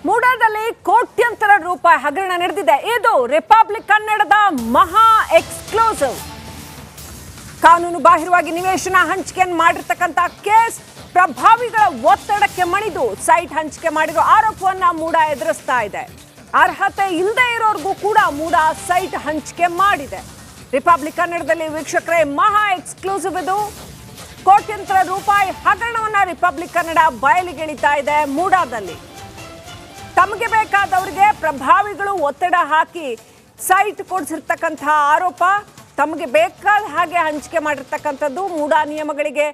ಮೂಡಾದಲ್ಲಿ ಕೋಟ್ಯಂತರ ರೂಪಾಯಿ ಹಗರಣ ನಡೆದಿದೆ. ಇದು ರಿಪಬ್ಲಿಕ್ ಕನ್ನಡದ ಮಹಾ ಎಕ್ಸ್ಕ್ಲೂಸಿವ್. ಕಾನೂನು ಬಾಹಿರವಾಗಿ ನಿವೇಶನ ಹಂಚಿಕೆಯನ್ನು ಮಾಡಿರ್ತಕ್ಕಂಥ ಕೇಸ್ ಪ್ರಭಾವಿಗಳ ಒತ್ತಡಕ್ಕೆ ಮಣಿದು ಸೈಟ್ ಹಂಚಿಕೆ ಮಾಡಿರೋ ಆರೋಪವನ್ನ ಮೂಡ ಎದುರಿಸ್ತಾ ಇದೆ. ಅರ್ಹತೆ ಇಲ್ಲದೆ ಇರೋರ್ಗೂ ಕೂಡ ಮೂಡ ಸೈಟ್ ಹಂಚಿಕೆ ಮಾಡಿದೆ. ರಿಪಬ್ಲಿಕ್ ಕನ್ನಡದಲ್ಲಿ ವೀಕ್ಷಕರೇ ಮಹಾ ಎಕ್ಸ್ಕ್ಲೂಸಿವ್ ಇದು. ಕೋಟ್ಯಂತರ ರೂಪಾಯಿ ಹಗರಣವನ್ನ ರಿಪಬ್ಲಿಕ್ ಕನ್ನಡ ಬಯಲಿಗೆಳಿತಾ ಇದೆ. ಮೂಡಾದಲ್ಲಿ ತಮಗೆ ಬೇಕಾದವರಿಗೆ ಪ್ರಭಾವಿಗಳು ಒತ್ತಡ ಹಾಕಿ ಸೈಟ್ ಕೊಡಿಸಿರ್ತಕ್ಕಂಥ ಆರೋಪ, ತಮಗೆ ಬೇಕಾದ ಹಾಗೆ ಹಂಚಿಕೆ ಮಾಡಿರ್ತಕ್ಕಂಥದ್ದು. ಮೂಡಾ ನಿಯಮಗಳಿಗೆ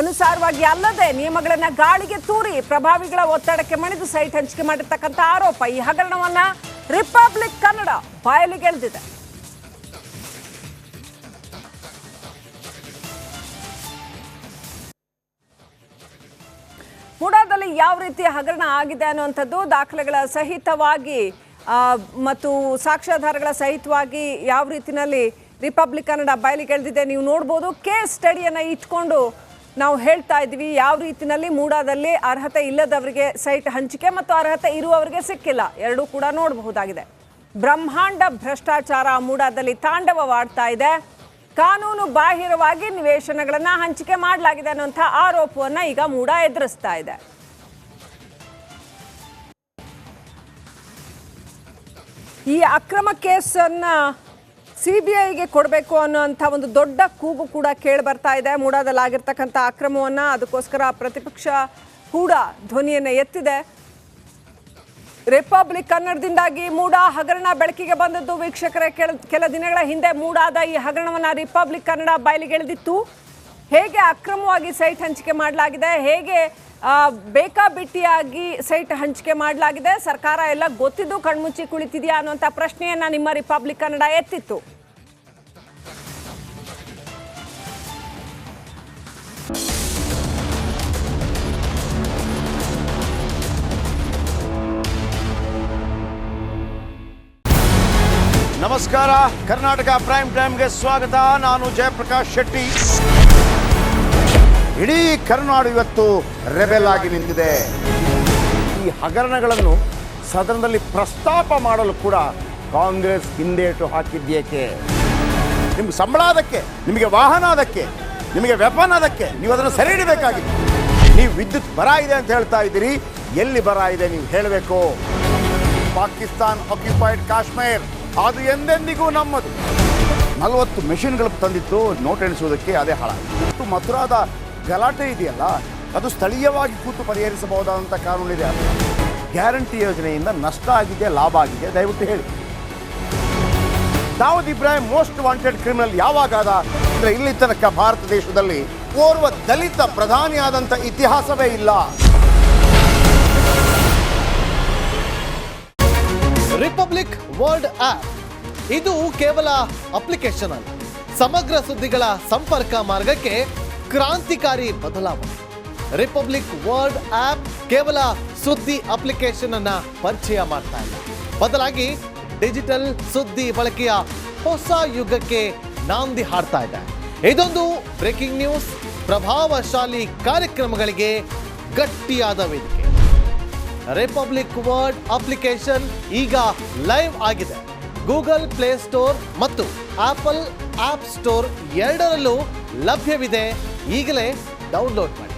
ಅನುಸಾರವಾಗಿ ಅಲ್ಲದೆ ನಿಯಮಗಳನ್ನ ಗಾಳಿಗೆ ತೂರಿ ಪ್ರಭಾವಿಗಳ ಒತ್ತಡಕ್ಕೆ ಮಣಿದು ಸೈಟ್ ಹಂಚಿಕೆ ಮಾಡಿರ್ತಕ್ಕಂಥ ಆರೋಪ. ಈ ಹಗರಣವನ್ನ ರಿಪಬ್ಲಿಕ್ ಕನ್ನಡ ಬಯಲಿಗೆಳೆದಿದೆ. ಮೂಡಾದಲ್ಲಿ ಯಾವ ರೀತಿಯ ಹಗರಣ ಆಗಿದೆ ಅನ್ನುವಂಥದ್ದು ದಾಖಲೆಗಳ ಸಹಿತವಾಗಿ ಮತ್ತು ಸಾಕ್ಷ್ಯಾಧಾರಗಳ ಸಹಿತವಾಗಿ ಯಾವ ರೀತಿಯಲ್ಲಿ ರಿಪಬ್ಲಿಕ್ ಕನ್ನಡ ಬಯಲಿಗೆಳೆದಿದೆ ನೀವು ನೋಡ್ಬೋದು. ಕೇಸ್ ಸ್ಟಡಿಯನ್ನು ಇಟ್ಕೊಂಡು ನಾವು ಹೇಳ್ತಾ ಇದ್ವಿ ಯಾವ ರೀತಿಯಲ್ಲಿ ಮೂಡಾದಲ್ಲಿ ಅರ್ಹತೆ ಇಲ್ಲದವರಿಗೆ ಸೈಟ್ ಹಂಚಿಕೆ ಮತ್ತು ಅರ್ಹತೆ ಇರುವವರಿಗೆ ಸಿಕ್ಕಿಲ್ಲ, ಎರಡೂ ಕೂಡ ನೋಡಬಹುದಾಗಿದೆ. ಬ್ರಹ್ಮಾಂಡ ಭ್ರಷ್ಟಾಚಾರ ಮೂಡಾದಲ್ಲಿ ತಾಂಡವವಾಡ್ತಾ ಇದೆ. ಕಾನೂನು ಬಾಹಿರವಾಗಿ ನಿವೇಶನಗಳನ್ನ ಹಂಚಿಕೆ ಮಾಡಲಾಗಿದೆ ಅನ್ನುವಂಥ ಆರೋಪವನ್ನ ಈಗ ಮೂಡಾ ಎದುರಿಸ್ತಾ ಇದೆ. ಈ ಅಕ್ರಮ ಕೇಸನ್ನ ಸಿಬಿಐಗೆ ಕೊಡಬೇಕು ಅನ್ನೋಂಥ ಒಂದು ದೊಡ್ಡ ಕೂಗು ಕೂಡ ಕೇಳಿ ಬರ್ತಾ ಇದೆ. ಮೂಡಾದಲ್ಲಿ ಆಗಿರ್ತಕ್ಕಂಥ ಅಕ್ರಮವನ್ನ ಅದಕ್ಕೋಸ್ಕರ ಪ್ರತಿಪಕ್ಷ ಕೂಡ ಧ್ವನಿಯನ್ನು ಎತ್ತಿದೆ. ರಿಪಬ್ಲಿಕ್ ಕನ್ನಡದಿಂದಾಗಿ ಮೂಡಾ ಹಗರಣ ಬೆಳಕಿಗೆ ಬಂದದ್ದು ವೀಕ್ಷಕರೇ. ಕೆಲ ದಿನಗಳ ಹಿಂದೆ ಮೂಡಾದ ಈ ಹಗರಣವನ್ನ ರಿಪಬ್ಲಿಕ್ ಕನ್ನಡ ಬಯಲಿಗೆಳೆದಿತ್ತು. ಹೇಗೆ ಅಕ್ರಮವಾಗಿ ಸೈಟ್ ಹಂಚಿಕೆ ಮಾಡಲಾಗಿದೆ, ಹೇಗೆ ಬೇಕಾಬಿಟ್ಟಿಯಾಗಿ ಸೈಟ್ ಹಂಚಿಕೆ ಮಾಡಲಾಗಿದೆ, ಸರ್ಕಾರ ಎಲ್ಲ ಗೊತ್ತಿದ್ದು ಕಣ್ಮುಚ್ಚಿ ಕುಳಿತಿದೆಯಾ ಅನ್ನುವಂಥ ಪ್ರಶ್ನೆಯನ್ನ ನಿಮ್ಮ ರಿಪಬ್ಲಿಕ್ ಕನ್ನಡ ಎತ್ತಿತ್ತು. ನಮಸ್ಕಾರ, ಕರ್ನಾಟಕ ಪ್ರೈಮ್ ಟೈಮ್ಗೆ ಸ್ವಾಗತ. ನಾನು ಜಯಪ್ರಕಾಶ್ ಶೆಟ್ಟಿ. ಇಡೀ ಕರ್ನಾಡು ಇವತ್ತು ರೆಬೆಲ್ ಆಗಿ ನಿಂತಿದೆ. ಈ ಹಗರಣಗಳನ್ನು ಸದನದಲ್ಲಿ ಪ್ರಸ್ತಾಪ ಮಾಡಲು ಕೂಡ ಕಾಂಗ್ರೆಸ್ ಹಿಂದೇಟು ಹಾಕಿದ್ದೇಕೆ? ನಿಮ್ಗೆ ಸಂಬಳ ಅದಕ್ಕೆ, ನಿಮಗೆ ವಾಹನ ಅದಕ್ಕೆ, ನಿಮಗೆ ವೆಪನ್ ಅದಕ್ಕೆ, ನೀವು ಅದನ್ನು ಸೆರೆ ಹಿಡಿಬೇಕಾಗಿತ್ತು. ನೀವು ವಿದ್ಯುತ್ ಬರ ಇದೆ ಅಂತ ಹೇಳ್ತಾ ಇದ್ದೀರಿ, ಎಲ್ಲಿ ಬರ ಇದೆ ನೀವು ಹೇಳಬೇಕು. ಪಾಕಿಸ್ತಾನ್ ಆಕ್ಯುಪೈಡ್ ಕಾಶ್ಮೀರ್ ಅದು ಎಂದೆಂದಿಗೂ ನಮ್ಮದು. 40 ಮೆಷಿನ್ಗಳು ತಂದಿತ್ತು ನೋಟ್ ಎಣಿಸುವುದಕ್ಕೆ, ಅದೇ ಹಾಳಾಯಿತು. ಮಥುರಾದ ಗಲಾಟೆ ಇದೆಯಲ್ಲ, ಅದು ಸ್ಥಳೀಯವಾಗಿ ಕೂತು ಪರಿಹರಿಸಬಹುದಾದಂಥ ಕಾನೂನಿದೆ. ಗ್ಯಾರಂಟಿ ಯೋಜನೆಯಿಂದ ನಷ್ಟ ಆಗಿದೆ, ಲಾಭ ಆಗಿದೆ, ದಯವಿಟ್ಟು ಹೇಳಿ. Dawood Ibrahim most wanted criminal ಯಾವಾಗಾದ ಅಂದರೆ ಇಲ್ಲಿ ತನಕ ಭಾರತ ದೇಶದಲ್ಲಿ ಓರ್ವ ದಲಿತ ಪ್ರಧಾನಿಯಾದಂಥ ಇತಿಹಾಸವೇ ಇಲ್ಲ. ರಿಪಬ್ಲಿಕ್ ವರ್ಲ್ಡ್ ಆಪ್ ಇದು ಕೇವಲ ಅಪ್ಲಿಕೇಶನ್ ಅಲ್ಲ, ಸಮಗ್ರ ಸುದ್ದಿಗಳ ಸಂಪರ್ಕ ಮಾರ್ಗಕ್ಕೆ ಕ್ರಾಂತಿಕಾರಿ ಬದಲಾವಣೆ. ರಿಪಬ್ಲಿಕ್ ವರ್ಲ್ಡ್ ಆಪ್ ಕೇವಲ ಸುದ್ದಿ ಅಪ್ಲಿಕೇಶನ್ ಅನ್ನ ಪರಿಚಯ ಮಾಡ್ತಾ ಇಲ್ಲ, ಬದಲಾಗಿ ಡಿಜಿಟಲ್ ಸುದ್ದಿ ಬಳಕೆಯ ಹೊಸ ಯುಗಕ್ಕೆ ನಾಂದಿ ಹಾಡ್ತಾ ಇದೆ. ಇದೊಂದು ಬ್ರೇಕಿಂಗ್ ನ್ಯೂಸ್, ಪ್ರಭಾವಶಾಲಿ ಕಾರ್ಯಕ್ರಮಗಳಿಗೆ ಗಟ್ಟಿಯಾದ ವೇದಿಕೆ. ರಿಪಬ್ಲಿಕ್ ವರ್ಲ್ಡ್ ಅಪ್ಲಿಕೇಶನ್ ಈಗ ಲೈವ್ ಆಗಿದೆ. ಗೂಗಲ್ ಪ್ಲೇ ಸ್ಟೋರ್ ಮತ್ತು ಆಪಲ್ ಆಪ್ ಸ್ಟೋರ್ ಎರಡರಲ್ಲೂ ಲಭ್ಯವಿದೆ. ಈಗಲೇ ಡೌನ್ಲೋಡ್ ಮಾಡಿ.